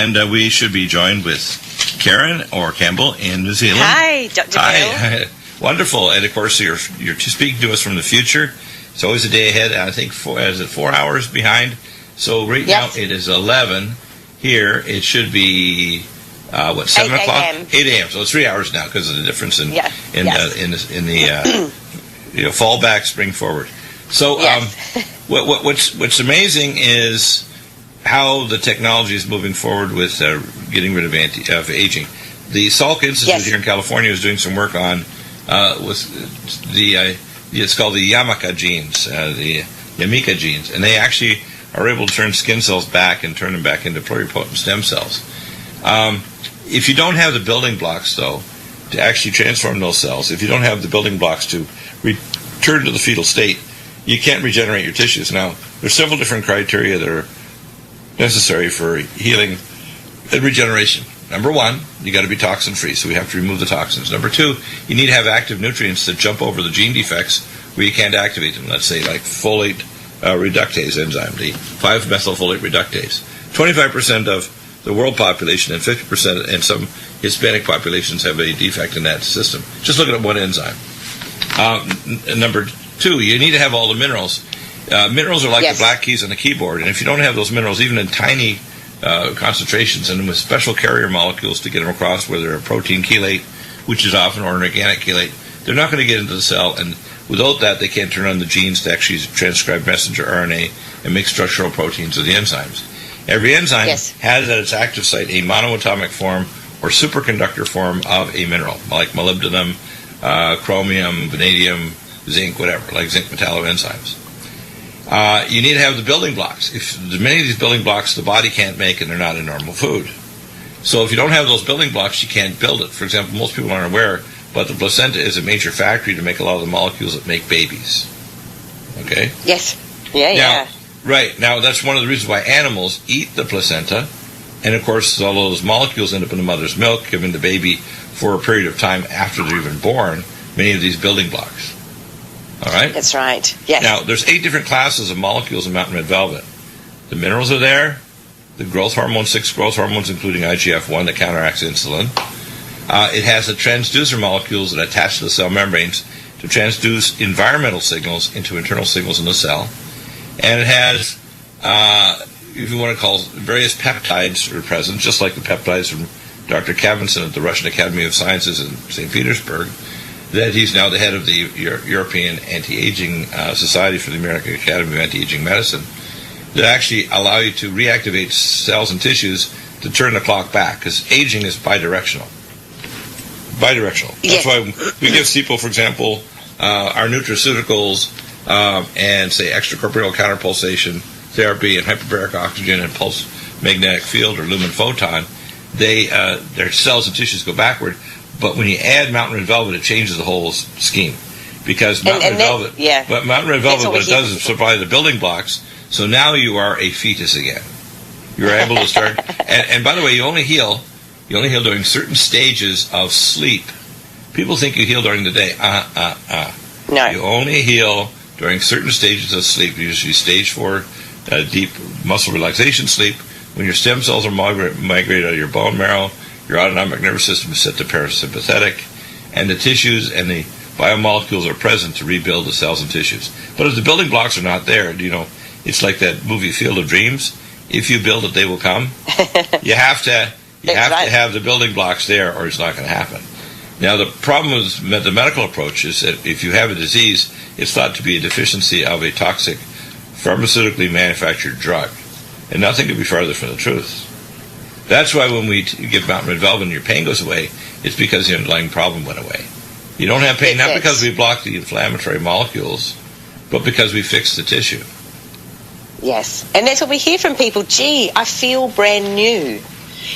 And we should be joined with Karen or Campbell in New Zealand. Hi, Dr. Bill. Hi. Wonderful. And, of course, you're speaking to us from the future. It's always a day ahead. I think 4 hours behind. So right now it is 11 here. It should be, 7 o'clock? 8 a.m. So it's 3 hours now because of the difference in the fall back, spring forward. So what's amazing is how the technology is moving forward with getting rid of aging. The Salk Institute here in California is doing some work on with it's called the Yamaka genes, the Yamika genes, and they actually are able to turn skin cells back and turn them back into pluripotent stem cells. If you don't have the building blocks, though, to actually transform those cells, if you don't have the building blocks to return to the fetal state, you can't regenerate your tissues. Now, there's several different criteria that are necessary for healing and regeneration. Number one, you got to be toxin-free, so we have to remove the toxins. Number two, you need to have active nutrients that jump over the gene defects where you can't activate them. Let's say like folate reductase enzyme, the 5-methylfolate reductase. 25% of the world population and 50% and some Hispanic populations have a defect in that system. Just looking at one enzyme. Number two, you need to have all the minerals. Minerals are like the black keys on the keyboard, and if you don't have those minerals, even in tiny concentrations and with special carrier molecules to get them across, whether a protein chelate, which is often, or an organic chelate, they're not going to get into the cell, and without that, they can't turn on the genes to actually transcribe messenger RNA and make structural proteins of the enzymes. Every enzyme has at its active site a monoatomic form or superconductor form of a mineral, like molybdenum, chromium, vanadium, zinc, whatever, like zinc metalloenzymes. You need to have the building blocks. If many of these building blocks the body can't make, and they're not in normal food. So if you don't have those building blocks, you can't build it. For example, most people aren't aware, but the placenta is a major factory to make a lot of the molecules that make babies. Okay? Yes. Yeah. Right. Now, that's one of the reasons why animals eat the placenta. And, of course, all those molecules end up in the mother's milk, giving the baby, for a period of time after they're even born, many of these building blocks. All right? That's right. Yes. Now, there's 8 different classes of molecules in mountain red velvet. The minerals are there. The growth hormones, 6 growth hormones, including IGF-1 that counteracts insulin. It has the transducer molecules that attach to the cell membranes to transduce environmental signals into internal signals in the cell. And it has, if you want to call various peptides are present, just like the peptides from Dr. Kavinson at the Russian Academy of Sciences in St. Petersburg, that he's now the head of the European Anti-Aging Society for the American Academy of Anti-Aging Medicine, that actually allow you to reactivate cells and tissues to turn the clock back, because aging is bidirectional. That's why we give people, for example, our nutraceuticals and, say, extracorporeal counterpulsation therapy and hyperbaric oxygen and pulse magnetic field or lumen photon. Their cells and tissues go backward. But when you add mountain red velvet, it changes the whole scheme, because mountain red velvet. But mountain red velvet, what it does is supply the building blocks. So now you are a fetus again. You're able to start. And by the way, you only heal during certain stages of sleep. People think you heal during the day. No. You only heal during certain stages of sleep. Usually stage 4, deep muscle relaxation sleep, when your stem cells are migrated out of your bone marrow. Your autonomic nervous system is set to parasympathetic, and the tissues and the biomolecules are present to rebuild the cells and tissues. But if the building blocks are not there, it's like that movie Field of Dreams. If you build it, they will come. You have to have the building blocks there, or it's not going to happen. Now, the problem with the medical approach is that if you have a disease, it's thought to be a deficiency of a toxic, pharmaceutically manufactured drug. And nothing could be farther from the truth. That's why when we give mountain red velvet and your pain goes away, it's because the underlying problem went away. You don't have pain, not because we block the inflammatory molecules, but because we fix the tissue. Yes, and that's what we hear from people. Gee, I feel brand new.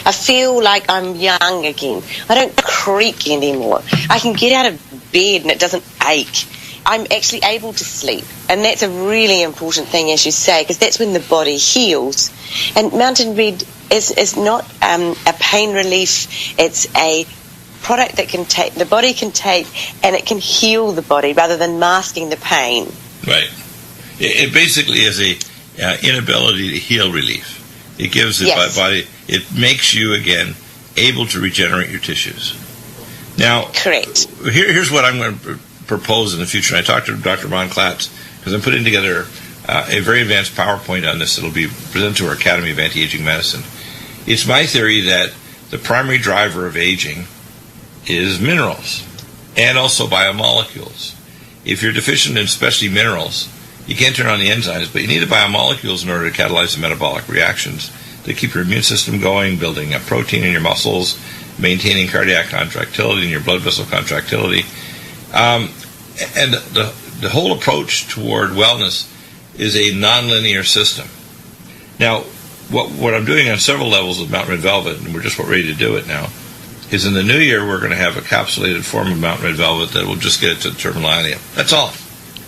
I feel like I'm young again. I don't creak anymore. I can get out of bed and it doesn't ache. I'm actually able to sleep. And that's a really important thing, as you say, because that's when the body heals. And Mountain Red is not a pain relief. It's a product that the body can take, and it can heal the body rather than masking the pain. Right. It basically is a inability to heal relief. It gives the body it makes you, again, able to regenerate your tissues. Now, correct. Here's what I'm going to propose in the future. And I talked to Dr. Von Klatz because I'm putting together a very advanced PowerPoint on this that will be presented to our Academy of Anti-Aging Medicine. It's my theory that the primary driver of aging is minerals and also biomolecules. If you're deficient in especially minerals, you can't turn on the enzymes, but you need the biomolecules in order to catalyze the metabolic reactions to keep your immune system going, building up protein in your muscles, maintaining cardiac contractility and your blood vessel contractility. And the whole approach toward wellness is a nonlinear system. Now, what I'm doing on several levels with Mountain Red Velvet, and we're just about ready to do it now, is in the new year we're going to have a capsulated form of Mountain Red Velvet that will just get it to the terminal ileum. That's all.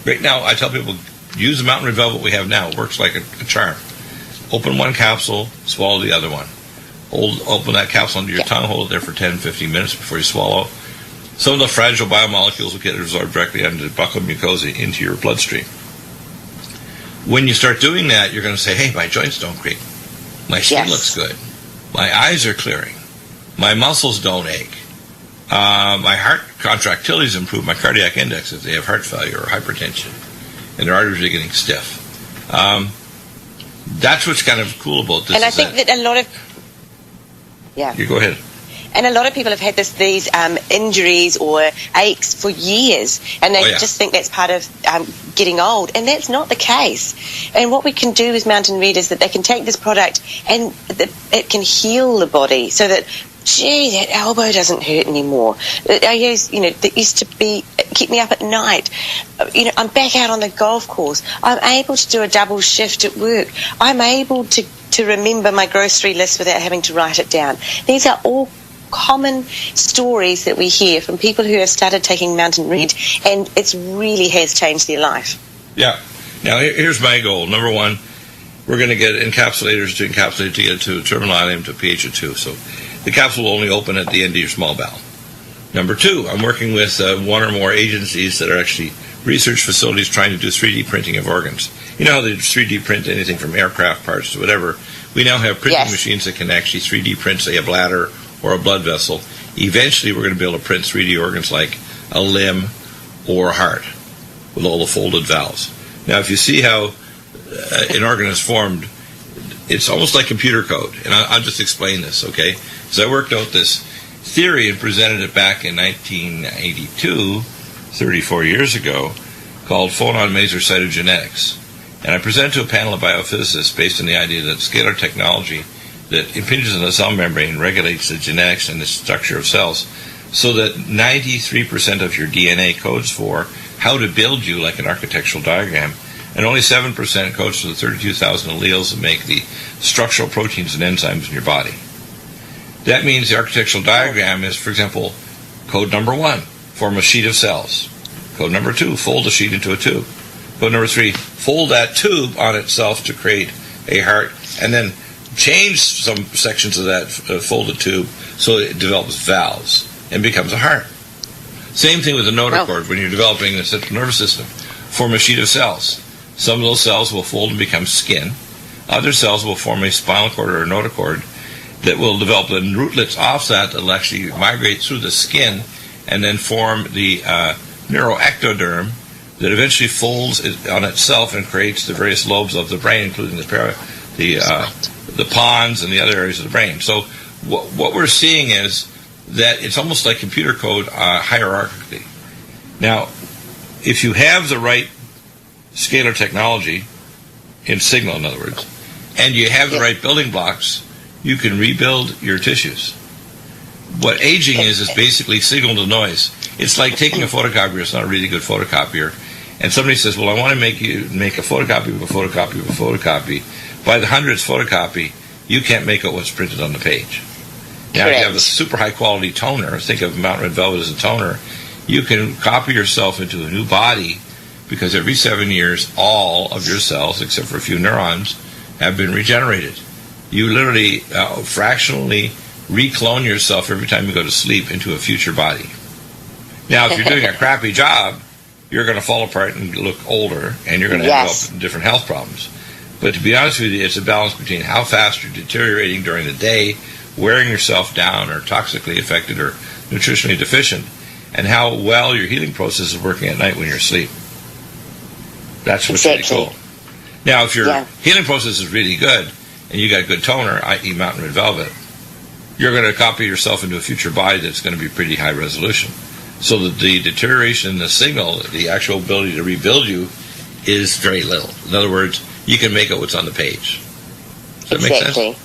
Right now, I tell people, use the Mountain Red Velvet we have now. It works like a charm. Open one capsule, swallow the other one. Open that capsule under your tongue, hold it there for 10, 15 minutes before you swallow. Some of the fragile biomolecules will get absorbed directly under the buccal mucosa into your bloodstream. When you start doing that, you're going to say, hey, my joints don't creak. My skin looks good. My eyes are clearing. My muscles don't ache. My heart contractility is improved. My cardiac index, if they have heart failure or hypertension, and their arteries are getting stiff. That's what's kind of cool about this. And I think that a lot of... Yeah. You go ahead. And a lot of people have had these injuries or aches for years, and they just think that's part of getting old, and that's not the case. And what we can do with Mountain Red is that they can take this product and it can heal the body so that, gee, that elbow doesn't hurt anymore. I use, that used to keep me up at night. I'm back out on the golf course. I'm able to do a double shift at work. I'm able to remember my grocery list without having to write it down. These are all common stories that we hear from people who have started taking Mountain Red, and it really has changed their life. Yeah. Now, here's my goal. Number one, we're going to get encapsulators to encapsulate to get to terminal ileum to pH of 2. So the capsule will only open at the end of your small bowel. Number two, I'm working with one or more agencies that are actually research facilities trying to do 3D printing of organs. You know how they 3D print anything from aircraft parts to whatever. We now have printing machines that can actually 3D print, say, a bladder or a blood vessel. Eventually, we're going to be able to print 3D organs like a limb or a heart with all the folded valves. Now, if you see how an organ is formed, it's almost like computer code. And I'll just explain this, okay? So I worked out this theory and presented it back in 1982, 34 years ago, called phonon-maser cytogenetics. And I presented to a panel of biophysicists based on the idea that scalar technology that impinges on the cell membrane regulates the genetics and the structure of cells so that 93% of your DNA codes for how to build you like an architectural diagram, and only 7% codes for the 32,000 alleles that make the structural proteins and enzymes in your body. That means the architectural diagram is, for example, code number 1, form a sheet of cells. Code number 2, fold the sheet into a tube. Code number 3, fold that tube on itself to create a heart, and then change some sections of that folded tube so it develops valves and becomes a heart. Same thing with the notochord. When you're developing the central nervous system, form a sheet of cells. Some of those cells will fold and become skin. Other cells will form a spinal cord or a notochord that will develop the rootlets off that will actually migrate through the skin and then form the neuroectoderm that eventually folds on itself and creates the various lobes of the brain, including the pons and the other areas of the brain. So what we're seeing is that it's almost like computer code hierarchically. Now, if you have the right scalar technology, in signal in other words, and you have the right building blocks, you can rebuild your tissues. What aging is basically signal to noise. It's like taking a photocopier. It's not a really good photocopier. And somebody says, well, I want to make a photocopy of a photocopy of a photocopy. By the hundredth photocopy, you can't make out what's printed on the page. Now, if you have a super high-quality toner, think of Mountain Red Velvet as a toner, you can copy yourself into a new body because every 7 years, all of your cells, except for a few neurons, have been regenerated. You literally fractionally reclone yourself every time you go to sleep into a future body. Now, if you're doing a crappy job, you're going to fall apart and look older, and you're going to develop different health problems. But to be honest with you, it's a balance between how fast you're deteriorating during the day, wearing yourself down or toxically affected or nutritionally deficient, and how well your healing process is working at night when you're asleep. That's what's really cool. Now, if your healing process is really good and you got good toner, i.e. Mountain Red Velvet, you're going to copy yourself into a future body that's going to be pretty high resolution. So that the deterioration in the signal, the actual ability to rebuild you, is very little. In other words, you can make out what's on the page. Does that make sense?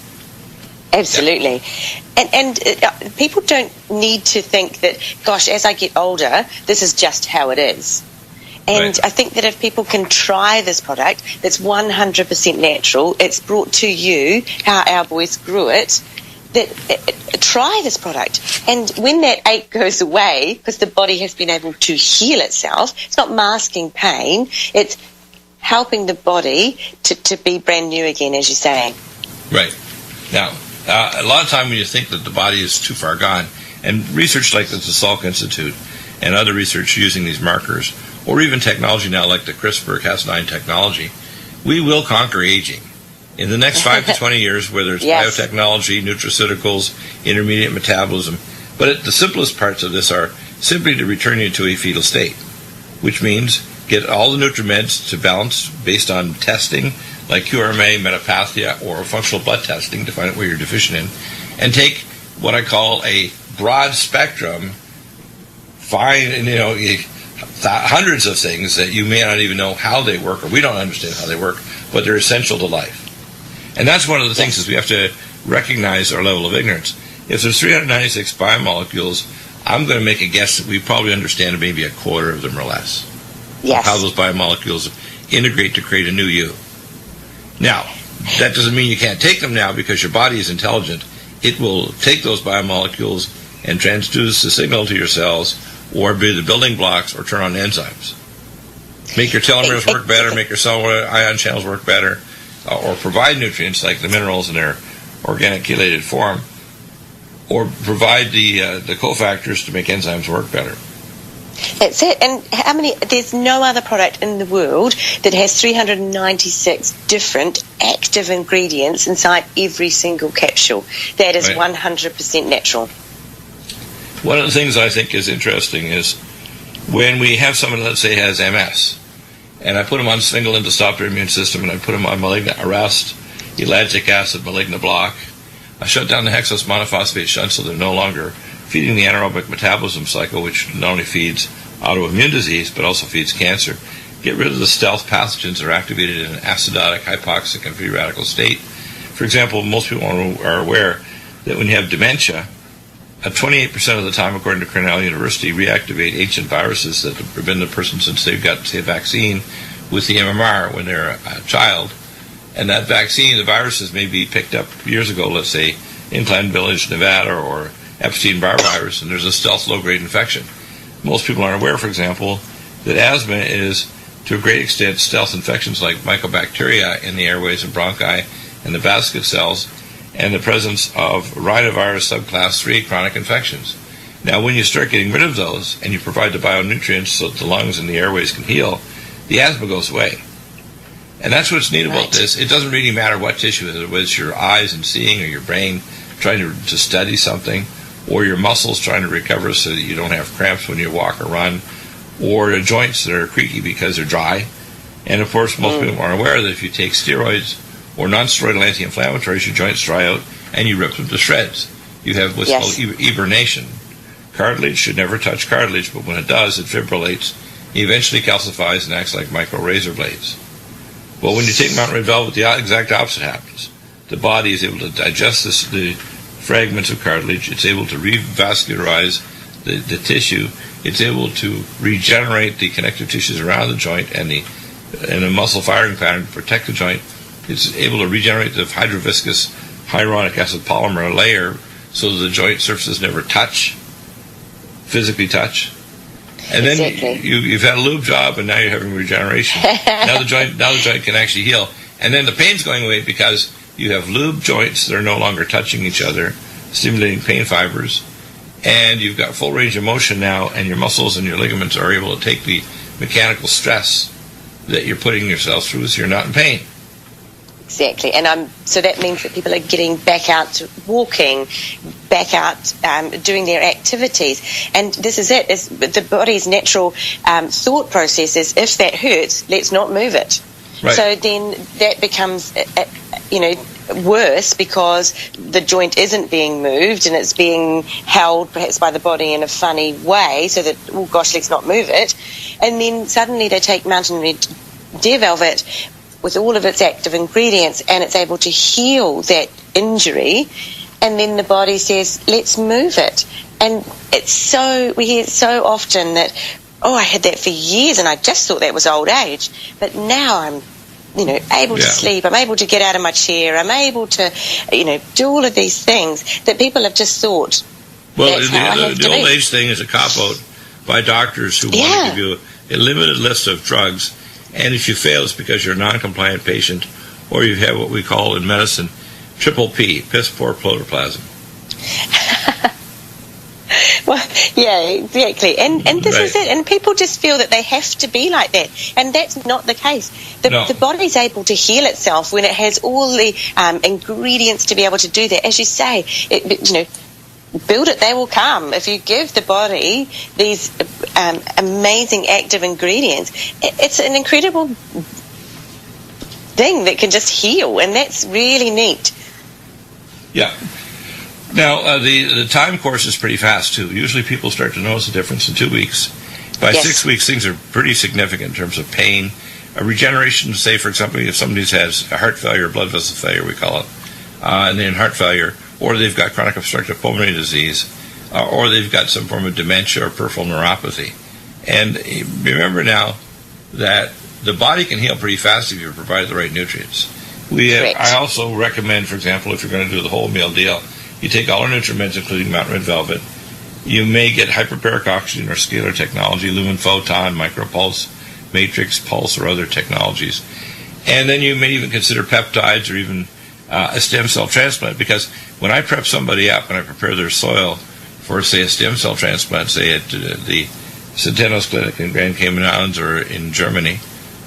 Absolutely. Yeah. And people don't need to think that, gosh, as I get older, this is just how it is. And I think that if people can try this product that's 100% natural, it's brought to you how our boys grew it, try this product. And when that ache goes away, because the body has been able to heal itself, it's not masking pain, it's helping the body to be brand new again, as you say. Right. Now, a lot of time when you think that the body is too far gone, and research like the Salk Institute and other research using these markers, or even technology now like the CRISPR-Cas9 technology, we will conquer aging. In the next 5 to 20 years, whether it's biotechnology, nutraceuticals, intermediate metabolism, but the simplest parts of this are simply to return you to a fetal state, which means get all the nutriments to balance based on testing, like QRMA, metapathia, or functional blood testing to find out where you're deficient in, and take what I call a broad spectrum, hundreds of things that you may not even know how they work, or we don't understand how they work, but they're essential to life. And that's one of the things is we have to recognize our level of ignorance. If there's 396 biomolecules, I'm going to make a guess that we probably understand maybe a quarter of them or less. Yes. How those biomolecules integrate to create a new you. Now, that doesn't mean you can't take them now because your body is intelligent. It will take those biomolecules and transduce the signal to your cells, or be the building blocks, or turn on enzymes. Make your telomeres work better, make your cell ion channels work better, or provide nutrients like the minerals in their organic chelated form, or provide the cofactors to make enzymes work better. That's it. And there's no other product in the world that has 396 different active ingredients inside every single capsule. That is 100% natural. One of the things I think is interesting is when we have someone, let's say, has MS, and I put them on Sphingolin to stop their immune system, and I put them on malignant arrest, ellagic acid, malignant block. I shut down the hexose monophosphate shunt so they're no longer feeding the anaerobic metabolism cycle, which not only feeds autoimmune disease but also feeds cancer. Get rid of the stealth pathogens that are activated in an acidotic, hypoxic, and free radical state. For example, most people are aware that when you have dementia, 28% of the time, according to Cornell University, reactivate ancient viruses that have been the person since they've got, say, a vaccine with the MMR when they're a child. And that vaccine, the viruses may be picked up years ago, let's say, in Glen Village, Nevada, or Epstein-Barr virus, and there's a stealth low-grade infection. Most people aren't aware, for example, that asthma is, to a great extent, stealth infections like mycobacteria in the airways and bronchi and the basket cells, and the presence of rhinovirus subclass 3 chronic infections. Now, when you start getting rid of those, and you provide the bionutrients so that the lungs and the airways can heal, the asthma goes away. And that's what's neat about this. It doesn't really matter what tissue, whether it's your eyes and seeing, or your brain trying to study something, or your muscles trying to recover so that you don't have cramps when you walk or run, or the joints that are creaky because they're dry. And of course, most people aren't aware that if you take steroids or non-steroidal anti-inflammatories, your joints dry out and you rip them to shreds. You have what's called eburnation. Cartilage should never touch cartilage, but when it does, it fibrillates, eventually calcifies, and acts like micro razor blades. Well, when you take Mountain Red Velvet, the exact opposite happens. The body is able to digest the fragments of cartilage. It's able to revascularize the tissue. It's able to regenerate the connective tissues around the joint and the muscle firing pattern to protect the joint. It's able to regenerate the hydroviscous hyaluronic acid polymer layer so that the joint surfaces never physically touch. And then you've had a lube job, and now you're having regeneration. now the joint can actually heal. And then the pain's going away because you have lube joints that are no longer touching each other, stimulating pain fibers. And you've got full range of motion now, and your muscles and your ligaments are able to take the mechanical stress that you're putting yourself through so you're not in pain. Exactly, and so that means that people are getting back out walking, back out doing their activities, and this is it. Is the body's natural thought process is, if that hurts, let's not move it. Right. So then that becomes, worse, because the joint isn't being moved and it's being held perhaps by the body in a funny way, so that, oh gosh, let's not move it. And then suddenly they take Mountain Red Deer Velvet with all of its active ingredients, and it's able to heal that injury, and then the body says, let's move it. And we hear it so often that, oh, I had that for years and I just thought that was old age, but now I'm able to sleep, I'm able to get out of my chair, I'm able to, do all of these things that people have just thought. Well, the old age thing is a cop-out by doctors who want to give you a limited list of drugs, and if you fail, it's because you're a non-compliant patient, or you have what we call in medicine triple P, piss poor protoplasm. Well, yeah, exactly. And this is it. And people just feel that they have to be like that. And that's not the case. The body's able to heal itself when it has all the ingredients to be able to do that. As you say, build it, they will come. If you give the body these amazing active ingredients, it's an incredible thing that can just heal. And that's really neat. Yeah. Now, the time course is pretty fast, too. Usually people start to notice a difference in 2 weeks. By 6 weeks, things are pretty significant in terms of pain. A regeneration, say, for example, if somebody has a heart failure, blood vessel failure, we call it, and then heart failure, or they've got chronic obstructive pulmonary disease, or they've got some form of dementia or peripheral neuropathy. And remember now that the body can heal pretty fast if you provide the right nutrients. I also recommend, for example, if you're going to do the whole meal deal, you take all our Nutrimeds, including Mountain Red Velvet. You may get hyperbaric oxygen or scalar technology, lumen photon, micropulse, matrix pulse, or other technologies. And then you may even consider peptides or even a stem cell transplant, because when I prep somebody up and I prepare their soil for, say, a stem cell transplant, say at the Centenos Clinic in Grand Cayman Islands or in Germany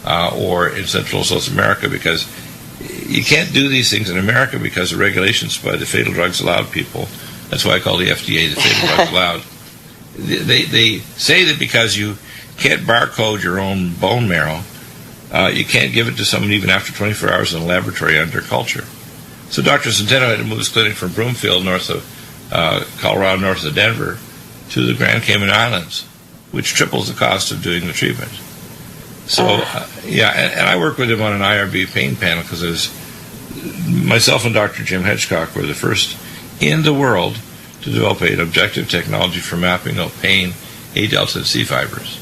or in Central South America, because you can't do these things in America because of regulations by the Fatal Drugs Allowed people. That's why I call the FDA the Fatal Drugs Allowed. They say that because you can't barcode your own bone marrow, you can't give it to someone even after 24 hours in a laboratory under culture. So Dr. Centeno had to move his clinic from Broomfield, north of Colorado, north of Denver, to the Grand Cayman Islands, which triples the cost of doing the treatment. So, and I work with him on an IRB pain panel because myself and Dr. Jim Hedgecock were the first in the world to develop an objective technology for mapping out pain, A delta, and C fibers.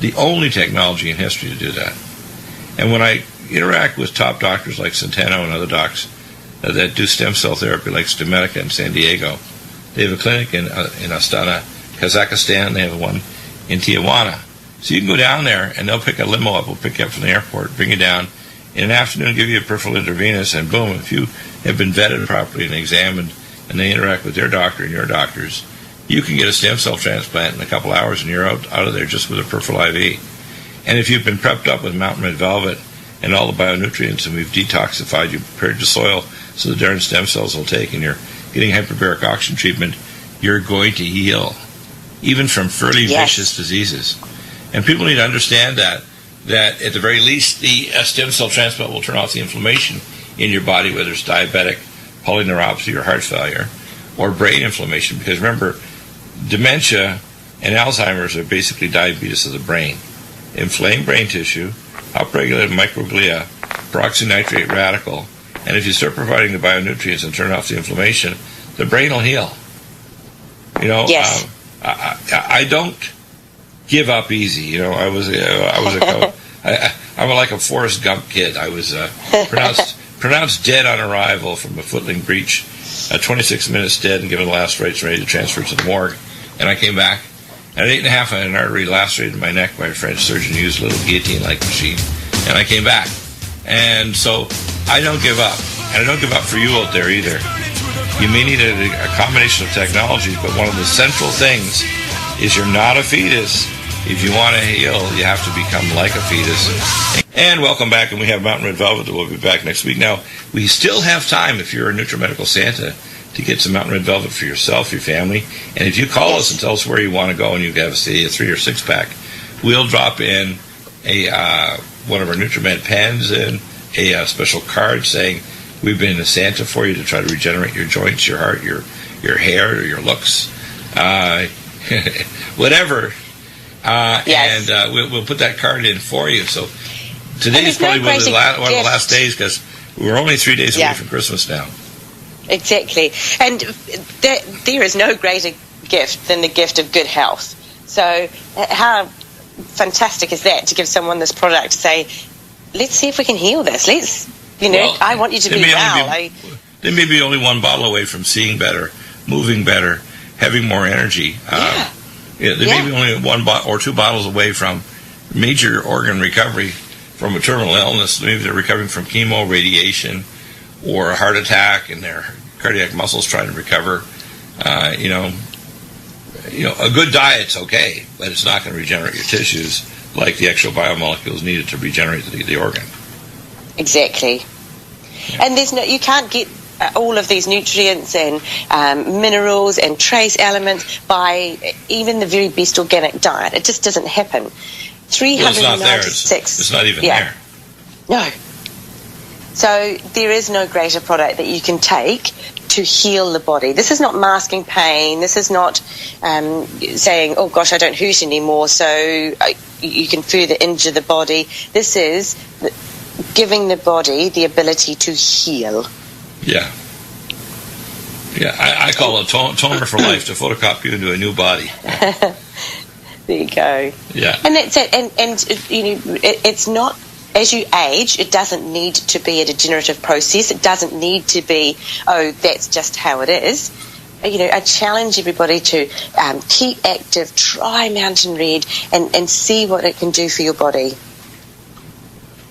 The only technology in history to do that. And when I interact with top doctors like Centeno and other docs that do stem cell therapy like Nutrimedical in San Diego, they have a clinic in Astana, Kazakhstan. They have one in Tijuana. So you can go down there, and they'll pick a limo up. We'll pick you up from the airport, bring you down. In an afternoon, give you a peripheral intravenous, and boom, if you have been vetted properly and examined, and they interact with their doctor and your doctors, you can get a stem cell transplant in a couple hours, and you're out of there just with a peripheral IV. And if you've been prepped up with Mountain Red Velvet and all the bionutrients, and we've detoxified you, prepared your soil so the darn stem cells will take, and you're getting hyperbaric oxygen treatment, you're going to heal, even from fairly vicious diseases. And people need to understand that at the very least, the stem cell transplant will turn off the inflammation in your body, whether it's diabetic, polyneuropathy, or heart failure, or brain inflammation. Because remember, dementia and Alzheimer's are basically diabetes of the brain. Inflamed brain tissue, upregulated microglia, peroxynitrate radical, and if you start providing the bionutrients and turn off the inflammation, the brain will heal. I don't give up easy. I'm like a Forrest Gump kid. I was pronounced dead on arrival from a footling breach, 26 minutes dead, and given the last rites ready to transfer to the morgue. And I came back. At 8.5, I had an artery lacerated in my neck by a French surgeon who used a little guillotine-like machine. And I came back. And so I don't give up. And I don't give up for you out there either. You may need a combination of technologies, but one of the central things is you're not a fetus If you want to heal, you have to become like a fetus. And welcome back, and we have Mountain Red Velvet that will be back next week. Now, we still have time, if you're a Nutrimedical Santa, to get some Mountain Red Velvet for yourself, your family. And if you call us and tell us where you want to go and you have, say, a 3 or 6 pack, we'll drop in one of our Nutrimed pens and a special card saying we've been a Santa for you to try to regenerate your joints, your heart, your hair, or your looks, whatever. Yes. And we'll put that card in for you. So today is probably one of the last days, because we're only 3 days away from Christmas now. Exactly. And there is no greater gift than the gift of good health. So how fantastic is that, to give someone this product to say, let's see if we can heal this. I want you to be well. They may be only one bottle away from seeing better, moving better, having more energy. They may be only 1 or 2 bottles away from major organ recovery from a terminal illness. Maybe they're recovering from chemo, radiation, or a heart attack, and their cardiac muscles trying to recover. A good diet's okay, but it's not going to regenerate your tissues like the actual biomolecules needed to regenerate the organ. Exactly. Yeah. And you can't get all of these nutrients and minerals and trace elements by even the very best organic diet. It just doesn't happen. 396. It's not there. It's not even there. No. So there is no greater product that you can take to heal the body. This is not masking pain. This is not saying, oh gosh, I don't hurt anymore, so you can further injure the body. This is giving the body the ability to heal. Yeah. Yeah, I call it toner for life, to photocopy you into a new body. There you go. Yeah. And that's it. And it's not, as you age, it doesn't need to be a degenerative process. It doesn't need to be, oh, that's just how it is. I challenge everybody to keep active, try Mountain Red, and see what it can do for your body.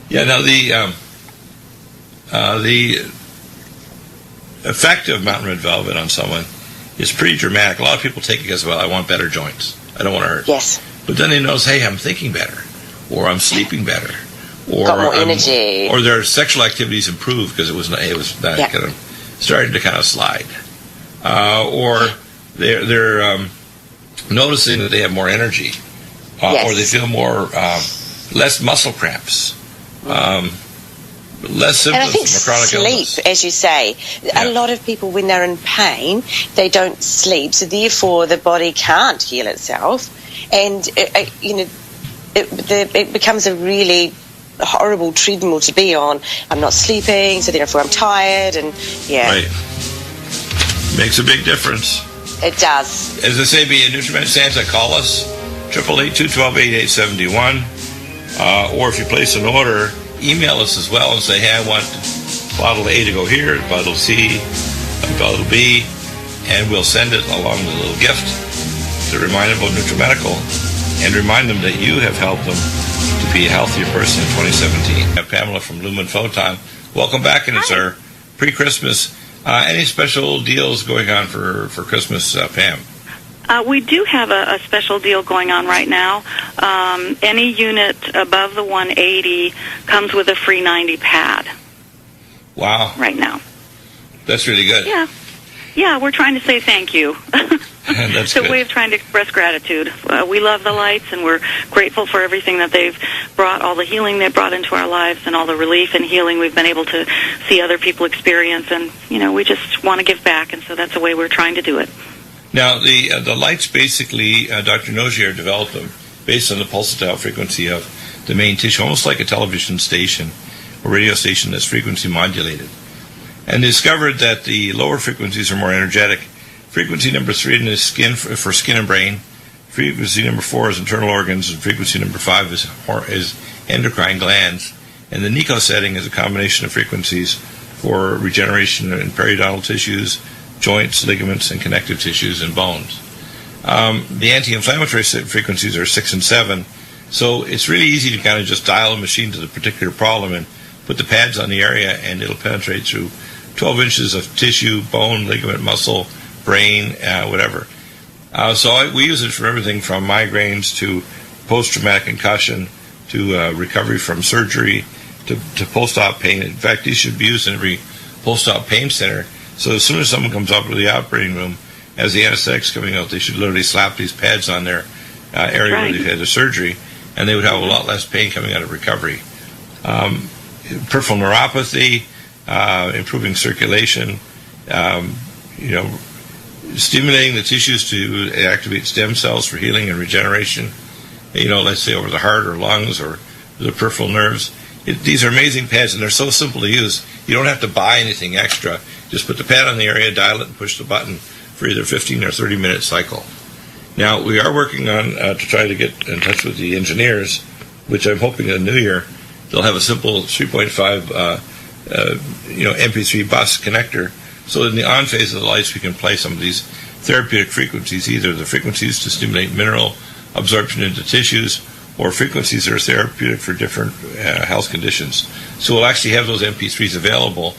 Yeah, now the effect of Mountain Red Velvet on someone is pretty dramatic. A lot of people take it because, well, I want better joints. I don't want to hurt. Yes. But then they notice, hey, I'm thinking better, or I'm sleeping better, or got more energy, or their sexual activities improved because it was kind of starting to kind of slide, or they're noticing that they have more energy, or they feel more less muscle cramps. Less symptoms and I think from a chronic illness. Sleep, as you say, a lot of people, when they're in pain, they don't sleep, so therefore the body can't heal itself, and it becomes a really horrible treadmill to be on. I'm not sleeping, so therefore I'm tired, and right. Makes a big difference. It does. As I say, be a Nutriment Santa. Call us 888-212-8871, or if you place an order, email us as well and say, hey, I want bottle A to go here, bottle C, bottle B, and we'll send it along with a little gift to remind them about Nutrimedical and remind them that you have helped them to be a healthier person in 2017. I have Pamela from Lumen Photon. Welcome back, and it's our pre-Christmas. Any special deals going on for Christmas, Pam? We do have a special deal going on right now. Any unit above the 180 comes with a free 90 pad. Wow. Right now. That's really good. Yeah, we're trying to say thank you. That's it's a way of trying to express gratitude. We love the lights, and we're grateful for everything that they've brought, all the healing they've brought into our lives, and all the relief and healing we've been able to see other people experience. And, we just want to give back, and so that's the way we're trying to do it. Now, the lights basically, Dr. Nogier developed them based on the pulsatile frequency of the main tissue, almost like a television station or radio station that's frequency modulated. And discovered that the lower frequencies are more energetic. Frequency number 3 in the skin for skin and brain. Frequency number 4 is internal organs, and frequency number 5 is endocrine glands. And the NICO setting is a combination of frequencies for regeneration in periodontal tissues, joints, ligaments, and connective tissues and bones. The anti-inflammatory frequencies are 6 and 7, so it's really easy to kind of just dial a machine to the particular problem and put the pads on the area, and it'll penetrate through 12 inches of tissue, bone, ligament, muscle, brain, whatever. We use it for everything from migraines to post-traumatic concussion to recovery from surgery to post-op pain. In fact, these should be used in every post-op pain center. So as soon as someone comes up to the operating room, as the anesthetic's coming out, they should literally slap these pads on their area where they've had the surgery, and they would have a lot less pain coming out of recovery. Peripheral neuropathy, improving circulation, stimulating the tissues to activate stem cells for healing and regeneration, let's say over the heart or lungs or the peripheral nerves. These are amazing pads, and they're so simple to use. You don't have to buy anything extra. Just put the pad on the area, dial it, and push the button for either 15 or 30-minute cycle. Now, we are working on to try to get in touch with the engineers, which I'm hoping in the new year they'll have a simple 3.5 MP3 bus connector, so in the on phase of the lights we can play some of these therapeutic frequencies, either the frequencies to stimulate mineral absorption into tissues or frequencies that are therapeutic for different health conditions. So we'll actually have those MP3s available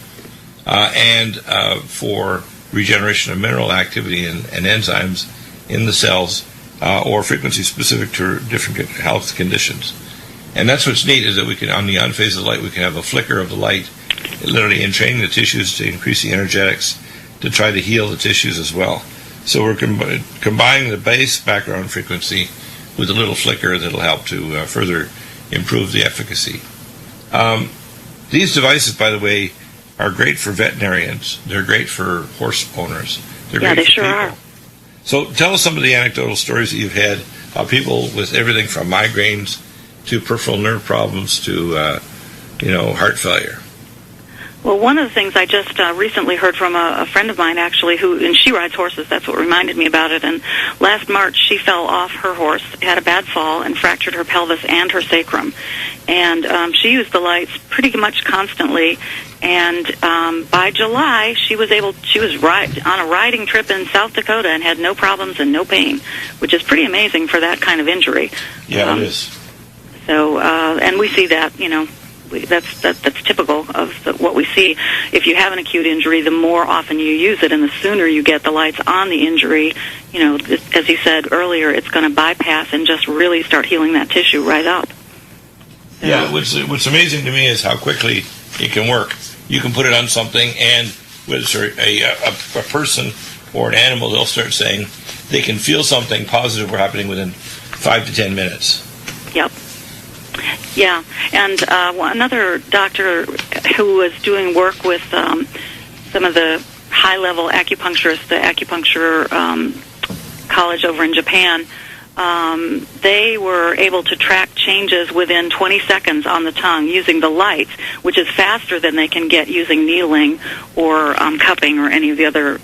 and for regeneration of mineral activity and enzymes in the cells or frequencies specific to different health conditions. And that's what's neat, is that we can, on the on phase of the light, we can have a flicker of the light, literally entraining the tissues to increase the energetics to try to heal the tissues as well. So we're combining the base background frequency with a little flicker that'll help to further improve the efficacy. These devices, by the way, are great for veterinarians. They're great for horse owners. They're great they for sure people. are. So tell us some of the anecdotal stories that you've had of people with everything from migraines to peripheral nerve problems to, heart failure. Well, one of the things I just recently heard from a friend of mine, actually, and she rides horses. That's what reminded me about it. And last March, she fell off her horse, had a bad fall, and fractured her pelvis and her sacrum. And she used the lights pretty much constantly. And by July, she was on a riding trip in South Dakota and had no problems and no pain, which is pretty amazing for that kind of injury. Yeah, it is. So, and we see that, that's typical of what we see. If you have an acute injury, the more often you use it, and the sooner you get the lights on the injury, as you said earlier, it's going to bypass and just really start healing that tissue right up. So, yeah, what's amazing to me is how quickly it can work. You can put it on something, and whether it's a person or an animal, they'll start saying they can feel something positive happening within 5 to 10 minutes. Yep. Yeah, and another doctor who was doing work with some of the high-level acupuncturists, the acupuncture college over in Japan, they were able to track changes within 20 seconds on the tongue using the lights, which is faster than they can get using needling or cupping or any of the other,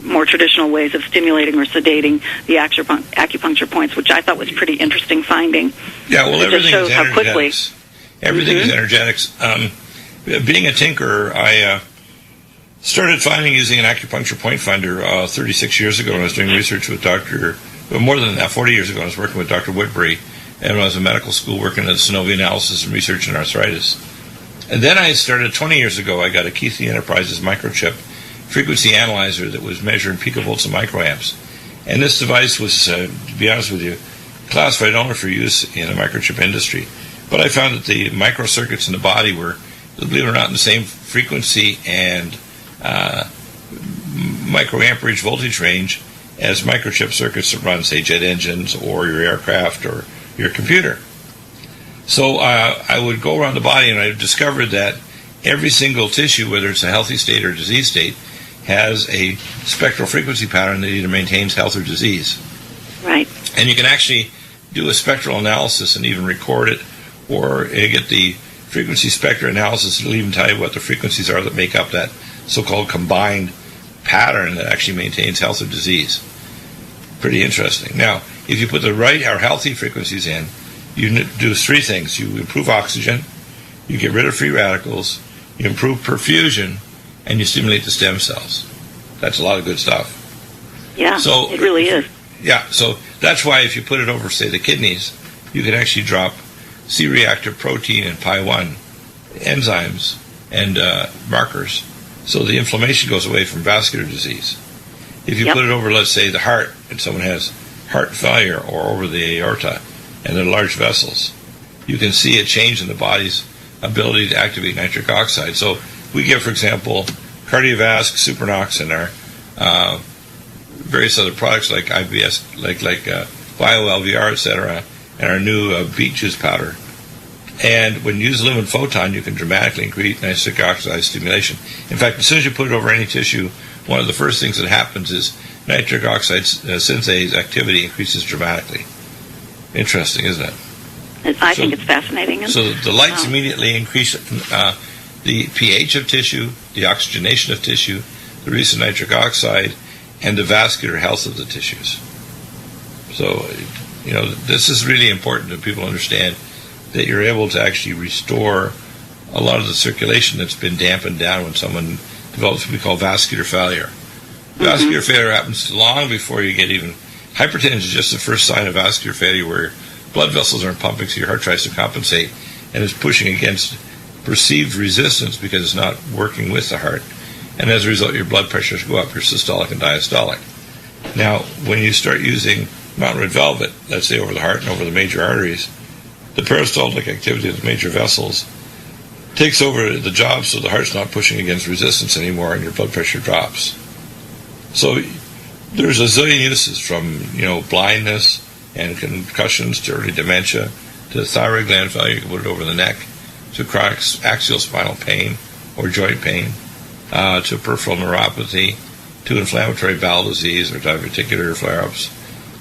more traditional ways of stimulating or sedating the acupuncture points, which I thought was pretty interesting finding. Yeah, well, everything is energetics. Everything is energetics. Being a tinkerer, I started using an acupuncture point finder 36 years ago when I was doing research with more than that, 40 years ago I was working with Dr. Woodbury, and when I was in medical school working at synovial analysis and research in arthritis. And then I started 20 years ago, I got a Keithley Enterprises microchip frequency analyzer that was measuring picovolts and microamps. And this device was, to be honest with you, classified only for use in the microchip industry. But I found that the microcircuits in the body were, believe it or not, in the same frequency and microamperage voltage range as microchip circuits that run, say, jet engines or your aircraft or your computer. So I would go around the body, and I discovered that every single tissue, whether it's a healthy state or disease state, has a spectral frequency pattern that either maintains health or disease. Right. And you can actually do a spectral analysis and even record it, or get the frequency spectral analysis. It'll even tell you what the frequencies are that make up that so-called combined pattern that actually maintains health or disease. Pretty interesting. Now, if you put the right or healthy frequencies in, you do three things. You improve oxygen, you get rid of free radicals, you improve perfusion, and you stimulate the stem cells. That's a lot of good stuff. Yeah, so, it really is. Yeah, so that's why if you put it over, say, the kidneys, you can actually drop C-reactive protein and Pi-1 enzymes and markers, so the inflammation goes away from vascular disease. If you put it over, let's say, the heart, and someone has heart failure, or over the aorta, and their large vessels, you can see a change in the body's ability to activate nitric oxide. So we give, for example, Cardiovasc, Supernox, and our various other products like IBS, like BioLVR, etc., and our new beet juice powder. And when you use lumen photon, you can dramatically increase nitric oxide stimulation. In fact, as soon as you put it over any tissue, one of the first things that happens is nitric oxide synthase activity increases dramatically. Interesting, isn't it? I think it's fascinating. So the lights immediately increase the pH of tissue, the oxygenation of tissue, the release of nitric oxide, and the vascular health of the tissues. So, this is really important that people understand that you're able to actually restore a lot of the circulation that's been dampened down when someone develops what we call vascular failure. Mm-hmm. Vascular failure happens long before you get even... Hypertension is just the first sign of vascular failure, where blood vessels aren't pumping, so your heart tries to compensate and is pushing against perceived resistance because it's not working with the heart. And as a result, your blood pressures go up, your systolic and diastolic. Now, when you start using mountain red velvet, let's say over the heart and over the major arteries, the peristaltic activity of the major vessels takes over the job, so the heart's not pushing against resistance anymore and your blood pressure drops. So there's a zillion uses, from blindness and concussions to early dementia to thyroid gland failure. You can put it over the neck, to chronic axial spinal pain or joint pain, to peripheral neuropathy, to inflammatory bowel disease or diverticular flare-ups.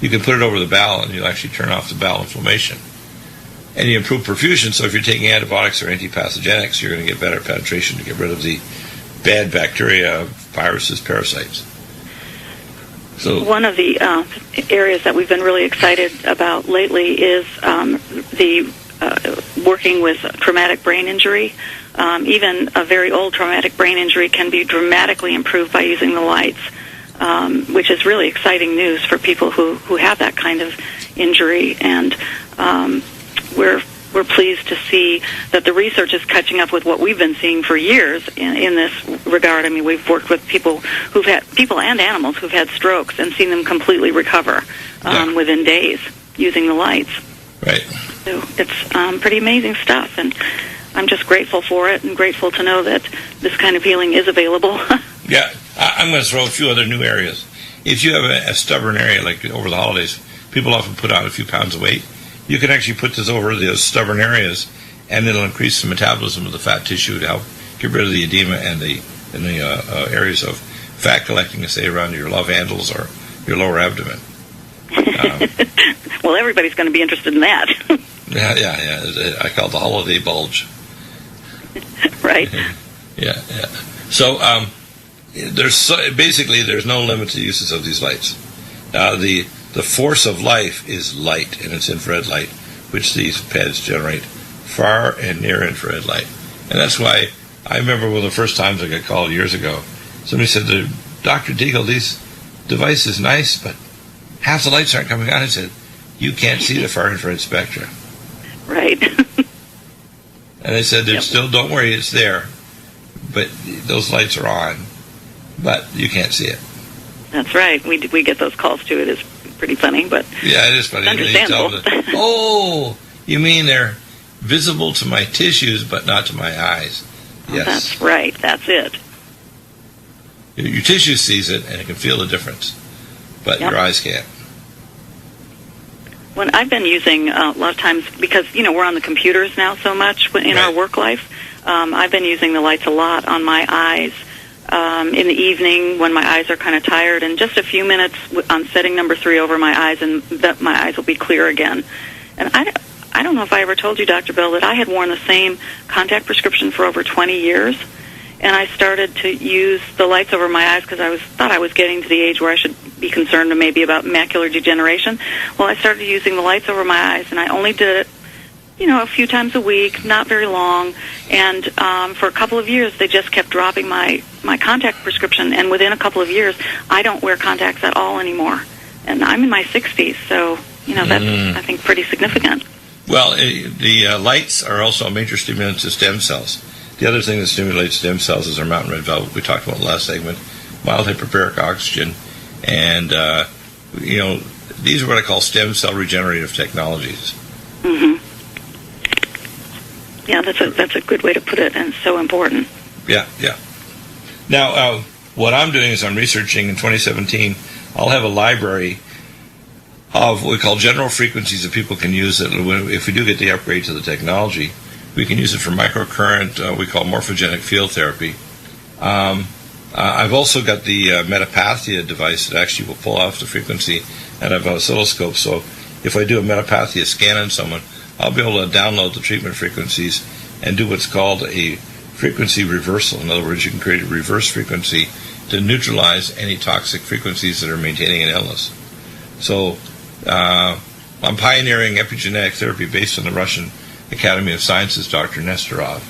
You can put it over the bowel and you'll actually turn off the bowel inflammation. And you improve perfusion, so if you're taking antibiotics or antipathogenics, you're going to get better penetration to get rid of the bad bacteria, viruses, parasites. So one of the areas that we've been really excited about lately is the working with traumatic brain injury. Even a very old traumatic brain injury can be dramatically improved by using the lights, which is really exciting news for people who have that kind of injury. And we're pleased to see that the research is catching up with what we've been seeing for years in this regard. I mean, we've worked with people and animals who've had strokes and seen them completely recover within days using the lights. Right. So it's pretty amazing stuff, and I'm just grateful for it and grateful to know that this kind of healing is available. Yeah, I'm going to throw a few other new areas. If you have a stubborn area, like over the holidays, people often put on a few pounds of weight. You can actually put this over those stubborn areas, and it'll increase the metabolism of the fat tissue to help get rid of the edema and the areas of fat collecting, say, around your love handles or your lower abdomen. Well, everybody's going to be interested in that. Yeah. I call it the holiday bulge. Right. Yeah. So there's no limit to the uses of these lights. The force of life is light, and it's infrared light, which these pads generate, far and near infrared light. And that's why I remember one of the first times I got called years ago, somebody said to Dr. Deagle, these devices nice, but half the lights aren't coming on. I said, you can't see the far infrared spectra. Right. And they said, still, don't worry, it's there, but those lights are on, but you can't see it. That's right. We get those calls too. It is pretty funny, but yeah, it is funny. Understandable. You mean they're visible to my tissues, but not to my eyes? Yes, that's right. That's it. Your tissue sees it and it can feel the difference, but your eyes can't. When I've been using a lot of times, because we're on the computers now so much in our work life, I've been using the lights a lot on my eyes. In the evening when my eyes are kind of tired, and just a few minutes on setting number 3 over my eyes, and my eyes will be clear again. And I don't know if I ever told you, Dr. Bill, that I had worn the same contact prescription for over 20 years, and I started to use the lights over my eyes because I thought I was getting to the age where I should be concerned maybe about macular degeneration. Well, I started using the lights over my eyes, and I only did it a few times a week, not very long, and for a couple of years they just kept dropping my contact prescription, and within a couple of years I don't wear contacts at all anymore, and I'm in my 60s, so that's I think pretty significant. Well, the lights are also a major stimulant to stem cells. The other thing that stimulates stem cells is our mountain red velvet we talked about in the last segment, mild hyperbaric oxygen, and these are what I call stem cell regenerative technologies. Mm-hmm. Yeah, that's a good way to put it, and it's so important. Yeah. Now, what I'm doing is I'm researching in 2017. I'll have a library of what we call general frequencies that people can use. That if we do get the upgrade to the technology, we can use it for microcurrent. We call morphogenic field therapy. I've also got the metapathia device that actually will pull off the frequency, and I have an oscilloscope. So if I do a metapathia scan on someone, I'll be able to download the treatment frequencies and do what's called a frequency reversal. In other words, you can create a reverse frequency to neutralize any toxic frequencies that are maintaining an illness. So I'm pioneering epigenetic therapy based on the Russian Academy of Sciences, Dr. Nesterov.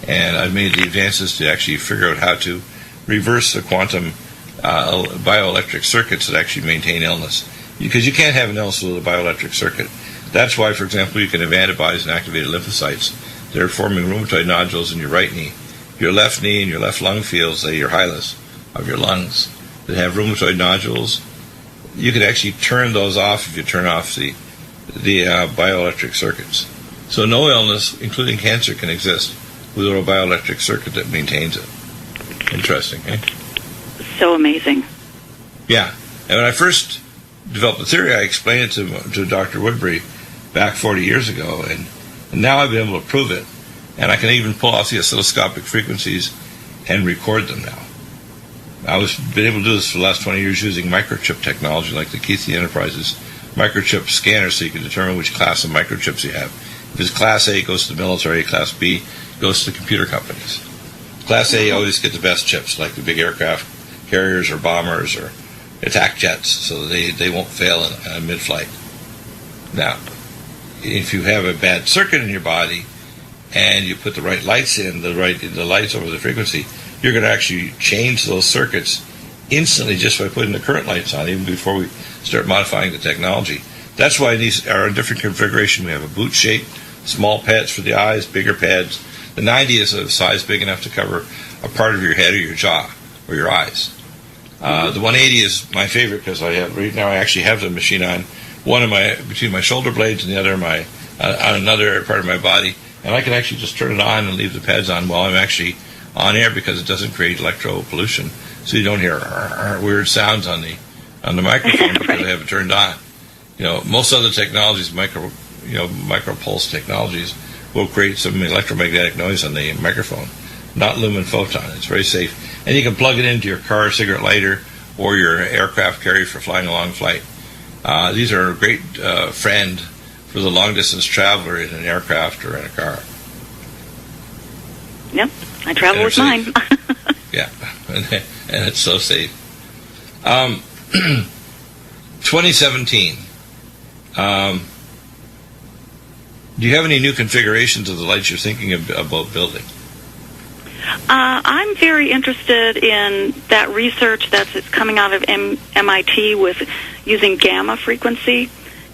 And I've made the advances to actually figure out how to reverse the quantum bioelectric circuits that actually maintain illness. Because you can't have an illness with a bioelectric circuit. That's why, for example, you can have antibodies and activated lymphocytes that are forming rheumatoid nodules in your right knee. Your left knee and your left lung fields, say your hilus of your lungs, that have rheumatoid nodules, you can actually turn those off if you turn off the bioelectric circuits. So no illness, including cancer, can exist without a bioelectric circuit that maintains it. Interesting, eh? So amazing. Yeah. And when I first developed the theory, I explained it to Dr. Woodbury back 40 years ago, and now I've been able to prove it. And I can even pull off the oscilloscopic frequencies and record them now. I've been able to do this for the last 20 years using microchip technology like the Keithley Enterprises microchip scanner, so you can determine which class of microchips you have. If it's Class A, it goes to the military. Class B goes to the computer companies. Class A always get the best chips, like the big aircraft carriers or bombers or attack jets, so they won't fail in mid-flight. Now, if you have a bad circuit in your body and you put the right lights in, the lights over the frequency, you're going to actually change those circuits instantly just by putting the current lights on, even before we start modifying the technology. That's why these are a different configuration. We have a boot shape, small pads for the eyes, bigger pads. The 90 is a size big enough to cover a part of your head or your jaw or your eyes. The 180 is my favorite because right now I actually have the machine on one between my shoulder blades and the other on another part of my body, and I can actually just turn it on and leave the pads on while I'm actually on air because it doesn't create electro pollution, so you don't hear weird sounds on the microphone because I have it turned on. Most other technologies, micro pulse technologies, will create some electromagnetic noise on the microphone. Not lumen photon. It's very safe, and you can plug it into your car cigarette lighter or your aircraft carrier for flying a long flight. These are a great friend for the long distance traveler in an aircraft or in a car. Yep, I travel with mine. Yeah, and it's so safe. 2017. Do you have any new configurations of the lights you're thinking about building? I'm very interested in that research that's coming out of MIT with using gamma frequency,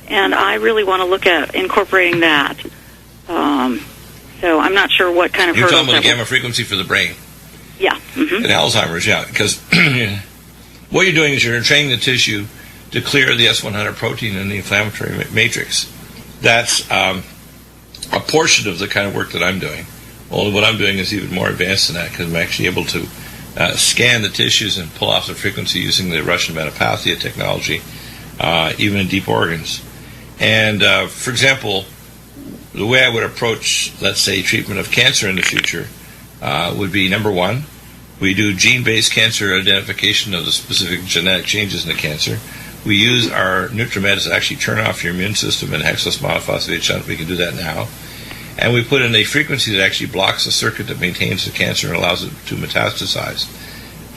and I really want to look at incorporating that. So I'm not sure what kind of You're hurdles. talking about the gamma frequency for the brain? Yeah. Mm-hmm. And Alzheimer's, yeah. Because what you're doing is you're training the tissue to clear the S100 protein in the inflammatory matrix. That's a portion of the kind of work that I'm doing. Only what I'm doing is even more advanced than that because I'm actually able to scan the tissues and pull off the frequency using the Russian metapathia technology, even in deep organs. And, for example, the way I would approach, let's say, treatment of cancer in the future would be, number one, we do gene-based cancer identification of the specific genetic changes in the cancer. We use our Nutrimedical to actually turn off your immune system and hexose monophosphate shunt. We can do that now. And we put in a frequency that actually blocks the circuit that maintains the cancer and allows it to metastasize.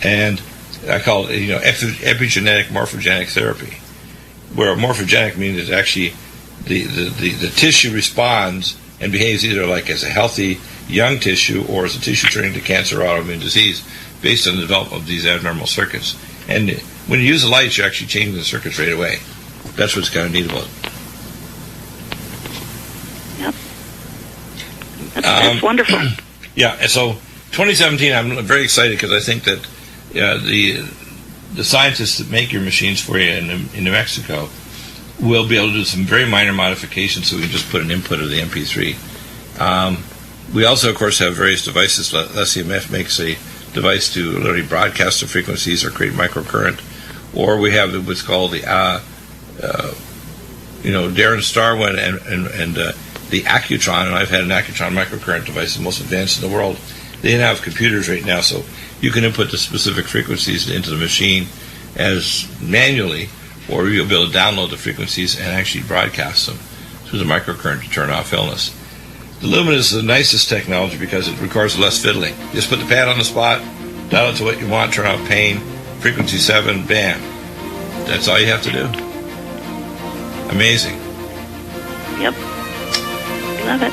And I call it, epigenetic morphogenic therapy, where morphogenic means that actually the tissue responds and behaves either like as a healthy young tissue or as a tissue turning to cancer or autoimmune disease based on the development of these abnormal circuits. And when you use the lights, you're actually changing the circuits right away. That's what's kind of neat about it. Yep. That's wonderful. Yeah, and so 2017, I'm very excited because I think that the scientists that make your machines for you in New Mexico we'll be able to do some very minor modifications, so we can just put an input of the MP3. We also, of course, have various devices. SEMF makes a device to literally broadcast the frequencies or create microcurrent, or we have what's called the Darren Starwin and the Accutron, and I've had an Accutron microcurrent device, the most advanced in the world. They have computers right now, so you can input the specific frequencies into the machine as manually, or you'll be able to download the frequencies and actually broadcast them through the microcurrent to turn off illness. The Lumen is the nicest technology because it requires less fiddling. Just put the pad on the spot, dial it to what you want, turn off pain, frequency 7, bam. That's all you have to do. Amazing. Yep. Love it.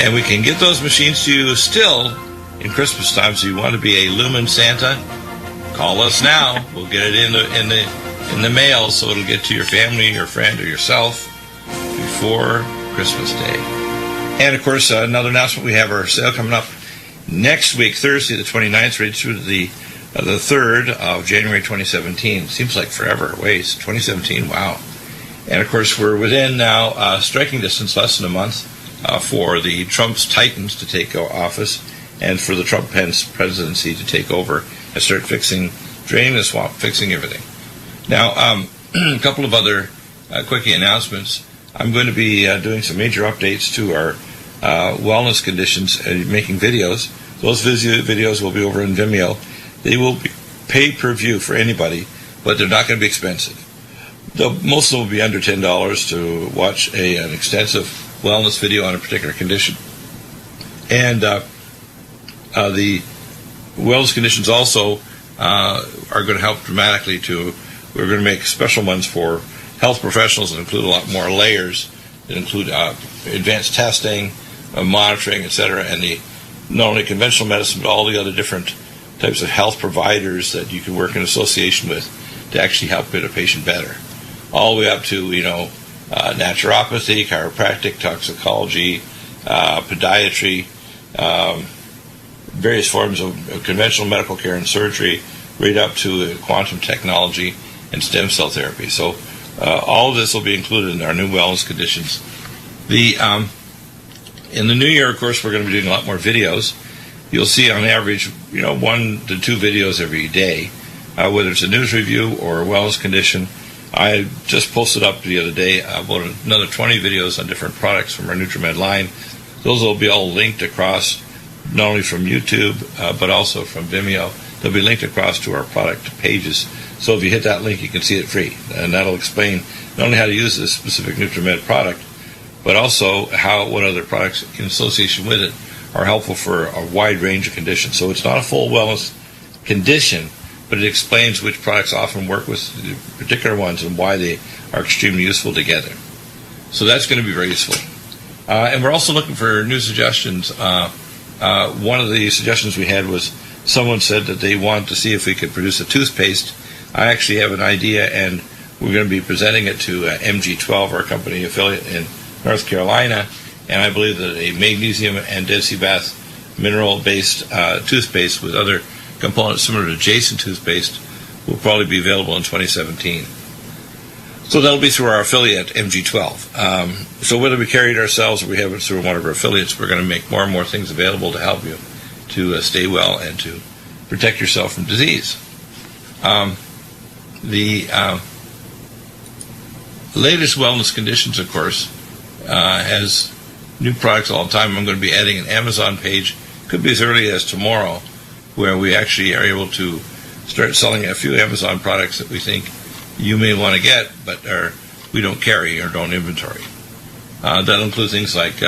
And we can get those machines to you still in Christmas time, so you want to be a Lumen Santa, call us now. We'll get it in the mail, so it'll get to your family, your friend, or yourself before Christmas Day. And, of course, another announcement, we have our sale coming up next week, Thursday the 29th, right through the 3rd of January 2017. Seems like forever away. It's 2017, wow. And, of course, we're within now striking distance, less than a month, for the Trump's Titans to take office and for the Trump-Pence presidency to take over and start draining the swamp, fixing everything. Now, a couple of other quickie announcements. I'm going to be doing some major updates to our wellness conditions and making videos. Those videos will be over in Vimeo. They will be pay-per-view for anybody, but they're not going to be expensive. Most of them will be under $10 to watch an extensive wellness video on a particular condition. And the wellness conditions also are going to help dramatically we're going to make special ones for health professionals that include a lot more layers, that include advanced testing, monitoring, etc., and not only conventional medicine, but all the other different types of health providers that you can work in association with to actually help get a patient better. All the way up to, naturopathy, chiropractic, toxicology, podiatry, various forms of conventional medical care and surgery, right up to quantum technology and stem cell therapy. So all of this will be included in our new wellness conditions. In the new year, of course, we're going to be doing a lot more videos. You'll see on average, 1 to 2 videos every day, whether it's a news review or a wellness condition. I just posted up the other day about another 20 videos on different products from our Nutrimed line. Those will be all linked across, not only from YouTube, but also from Vimeo. They'll be linked across to our product pages. So if you hit that link, you can see it free. And that'll explain not only how to use this specific Nutrimed product, but also what other products in association with it are helpful for a wide range of conditions. So it's not a full wellness condition, but it explains which products often work with particular ones and why they are extremely useful together. So that's going to be very useful. And we're also looking for new suggestions. One of the suggestions we had was someone said that they wanted to see if we could produce a toothpaste. I actually have an idea, and we're going to be presenting it to MG12, our company affiliate in North Carolina, and I believe that a magnesium and Dead Sea Bath mineral-based toothpaste with other components similar to Jason toothpaste will probably be available in 2017. So that'll be through our affiliate, MG12. So whether we carry it ourselves or we have it through one of our affiliates, we're going to make more and more things available to help you to stay well and to protect yourself from disease. The latest wellness conditions, of course, has new products all the time. I'm going to be adding an Amazon page, could be as early as tomorrow, where we actually are able to start selling a few Amazon products that we think you may want to get, but we don't carry or don't inventory. That'll include things like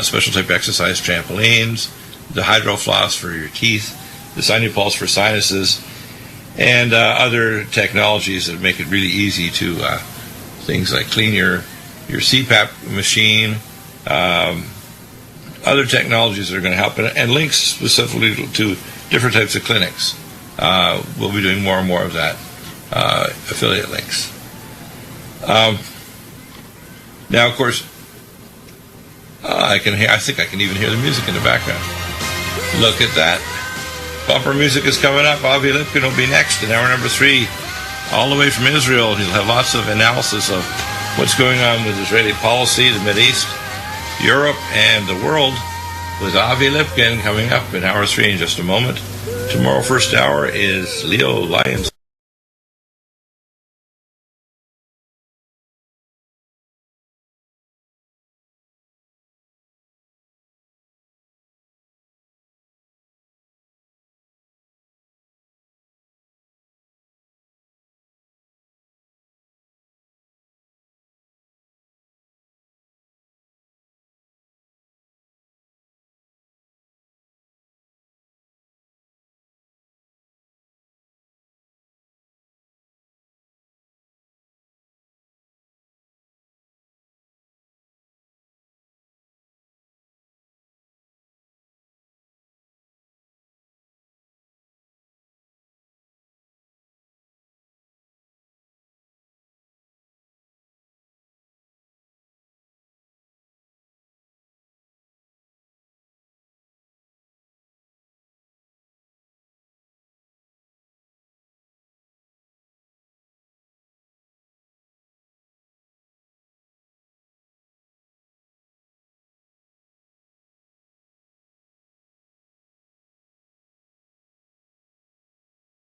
special type exercise trampolines, the HydroFloss for your teeth, the Sinupulse for sinuses, and other technologies that make it really easy to things like clean your CPAP machine, other technologies that are going to help, and links specifically to different types of clinics. We'll be doing more and more of that, affiliate links. Now, of course, I think I can even hear the music in the background. Look at that. Bumper music is coming up. Avi Lipkin will be next in hour number 3. all the way from Israel. He'll have lots of analysis of what's going on with Israeli policy, the Mideast, Europe, and the world, with Avi Lipkin coming up in hour 3 in just a moment. Tomorrow, first hour, is Leo Lyons.